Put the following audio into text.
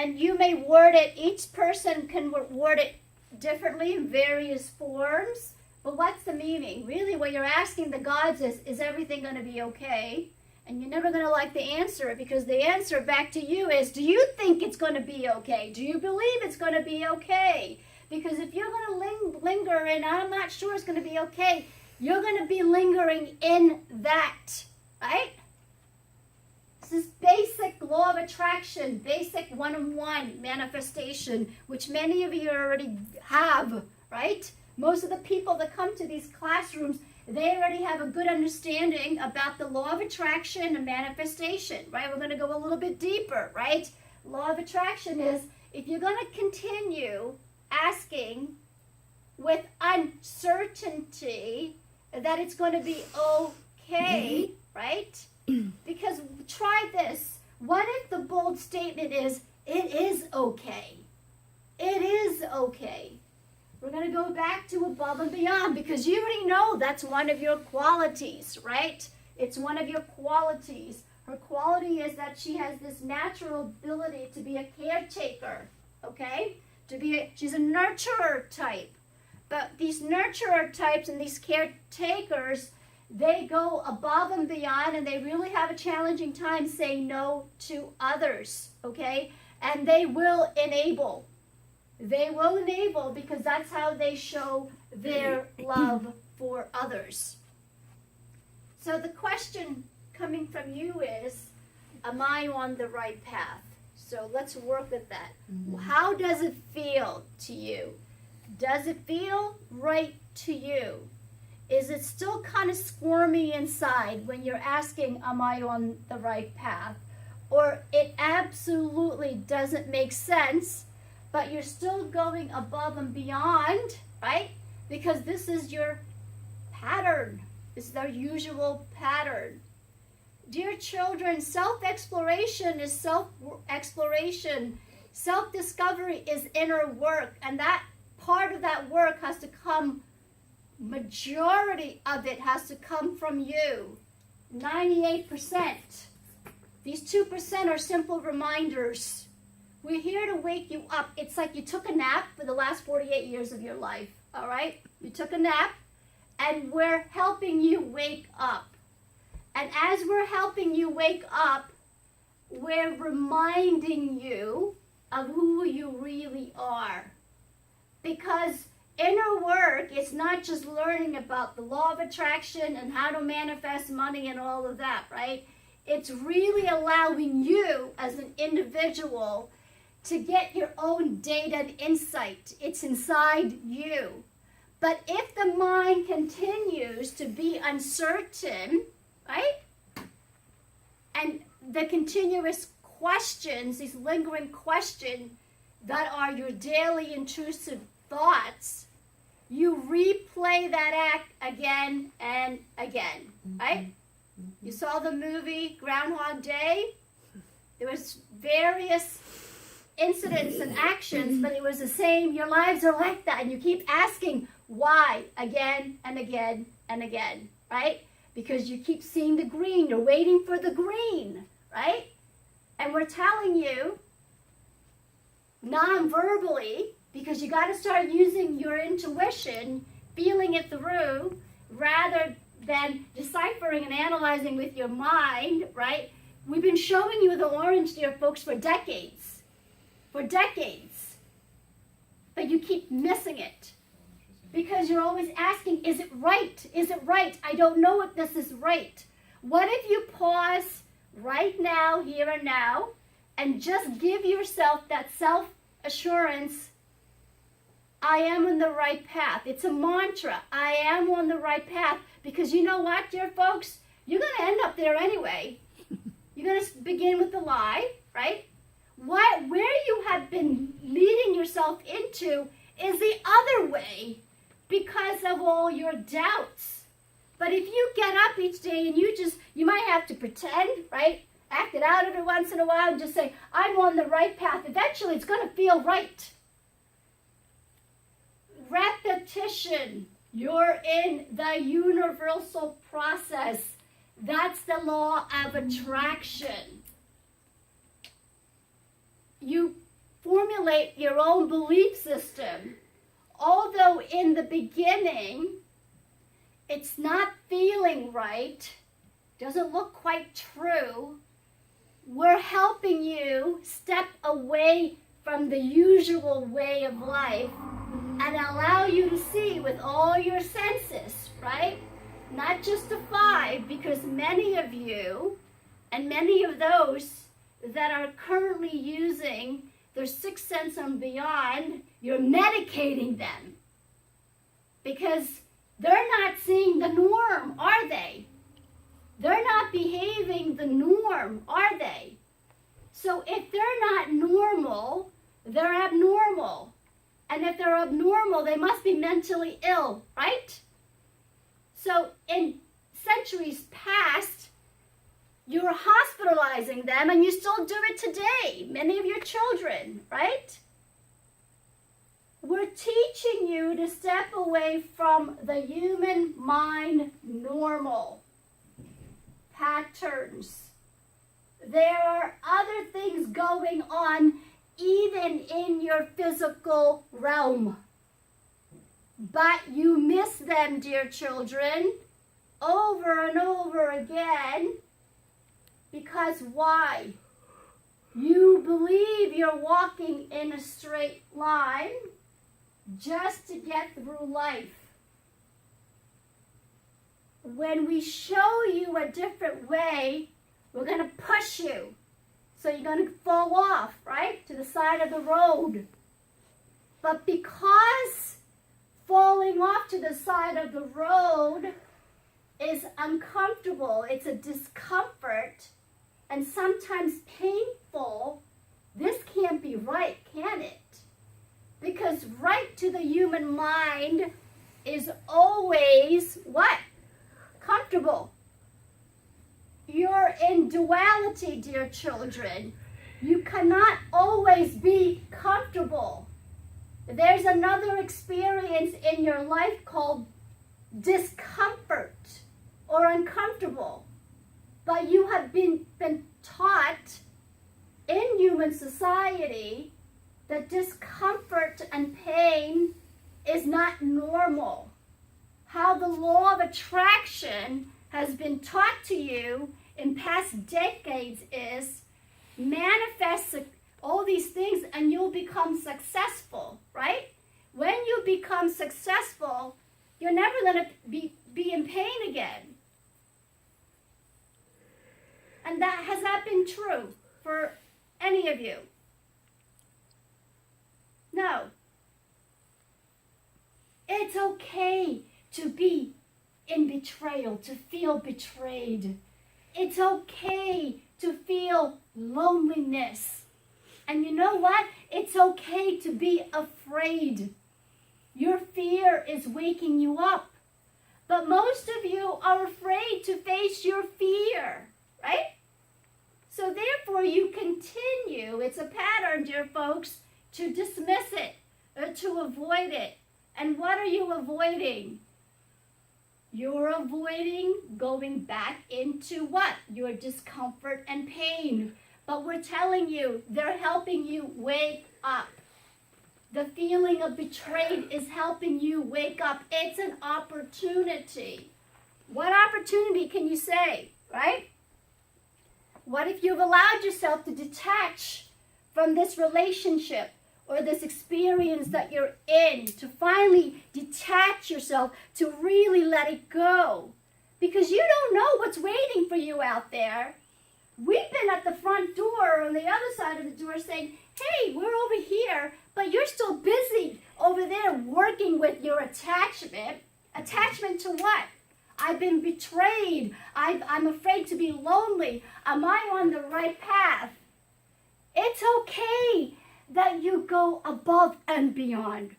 And you may word it, each person can word it differently in various forms. But what's the meaning? Really, what you're asking the gods is everything going to be okay? And you're never going to like the answer, because the answer back to you is, do you think it's going to be okay? Do you believe it's going to be okay? Because if you're going to linger and I'm not sure it's going to be okay, you're going to be lingering in that, right? This is basic law of attraction, basic one-on-one manifestation, which many of you already have, right? Most of the people that come to these classrooms, they already have a good understanding about the law of attraction and manifestation, right? We're going to go a little bit deeper, right? Law of attraction is, if you're going to continue asking with uncertainty that it's going to be okay, right? Because try this. What if the bold statement is, it is okay? It is okay. We're going to go back to above and beyond, because you already know that's one of your qualities, right? It's one of your qualities. Her quality is that she has this natural ability to be a caretaker, okay? She's a nurturer type. But these nurturer types and these caretakers, they go above and beyond, and they really have a challenging time saying no to others, okay? And they will enable. They will enable, because that's how they show their love for others. So the question coming from you is, am I on the right path? So let's work with that. How does it feel to you? Does it feel right to you? Is it still kind of squirmy inside when you're asking, am I on the right path? Or it absolutely doesn't make sense, but you're still going above and beyond, right? Because this is your pattern. This is our usual pattern. Dear children, self-exploration is self-exploration. Self-discovery is inner work, and that part of that work has to come, majority of it has to come from you. 98%. These 2% are simple reminders. We're here to wake you up. It's like you took a nap for the last 48 years of your life, all right? You took a nap, and we're helping you wake up. And as we're helping you wake up, we're reminding you of who you really are. Because inner work is not just learning about the law of attraction and how to manifest money and all of that, right? It's really allowing you as an individual to get your own data and insight. It's inside you. But if the mind continues to be uncertain, right? And the continuous questions, these lingering questions that are your daily intrusive thoughts, you replay that act again and again, right? You saw the movie Groundhog Day? There was various incidents and actions, but it was the same. Your lives are like that, and you keep asking why again and again and again, right? Because you keep seeing the green. You're waiting for the green, right? And we're telling you non-verbally, because you got to start using your intuition, feeling it through, rather than deciphering and analyzing with your mind, right? We've been showing you the orange, dear folks, for decades. For decades. But you keep missing it. Because you're always asking, is it right? Is it right? I don't know if this is right. What if you pause right now, here and now, and just give yourself that self-assurance, I am on the right path. It's a mantra. I am on the right path. Because you know what, dear folks? You're going to end up there anyway. You're going to begin with the lie, right? Where you have been leading yourself into is the other way, because of all your doubts. But if you get up each day and you might have to pretend, right? Act it out every once in a while and just say, I'm on the right path. Eventually it's going to feel right. Repetition. You're in the universal process. That's the law of attraction. You formulate your own belief system. Although in the beginning, it's not feeling right, doesn't look quite true, we're helping you step away from the usual way of life and allow you to see with all your senses, right? Not just the 5, because many of you and many of those that are currently using their 6th sense and beyond, you're medicating them because they're not seeing the norm, are they? They're not behaving the norm, are they? So if they're not normal, they're abnormal. And if they're abnormal, they must be mentally ill, right? So in centuries past, you were hospitalizing them, and you still do it today. Many of your children, right? We're teaching you to step away from the human mind normal patterns. There are other things going on even in your physical realm. But you miss them, dear children, over and over again. Because why? You believe you're walking in a straight line just to get through life. When we show you a different way, we're going to push you. So you're going to fall off, right, to the side of the road. But because falling off to the side of the road is uncomfortable, it's a discomfort, and sometimes painful, this can't be right, can it? Because right to the human mind is always what? Comfortable. You're in duality, dear children. You cannot always be comfortable. There's another experience in your life called discomfort or uncomfortable. But you have been taught in human society that discomfort and pain is not normal. How the law of attraction has been taught to you in past decades is manifest all these things and you'll become successful, right? When you become successful, you're never going to be in pain again. And has that been true for any of you? No. It's okay to be in betrayal, to feel betrayed. It's okay to feel loneliness. And you know what? It's okay to be afraid. Your fear is waking you up. But most of you are afraid to face your fear, right? So therefore you continue, it's a pattern, dear folks, to dismiss it or to avoid it. And what are you avoiding? You're avoiding going back into what? Your discomfort and pain. But we're telling you, they're helping you wake up. The feeling of betrayed is helping you wake up. It's an opportunity. What opportunity can you say, right? What if you've allowed yourself to detach from this relationship or this experience that you're in, to finally detach yourself, to really let it go? Because you don't know what's waiting for you out there. We've been at the front door on the other side of the door saying, hey, we're over here, but you're still busy over there working with your attachment. Attachment to what? I've been betrayed. I'm afraid to be lonely. Am I on the right path? It's okay that you go above and beyond.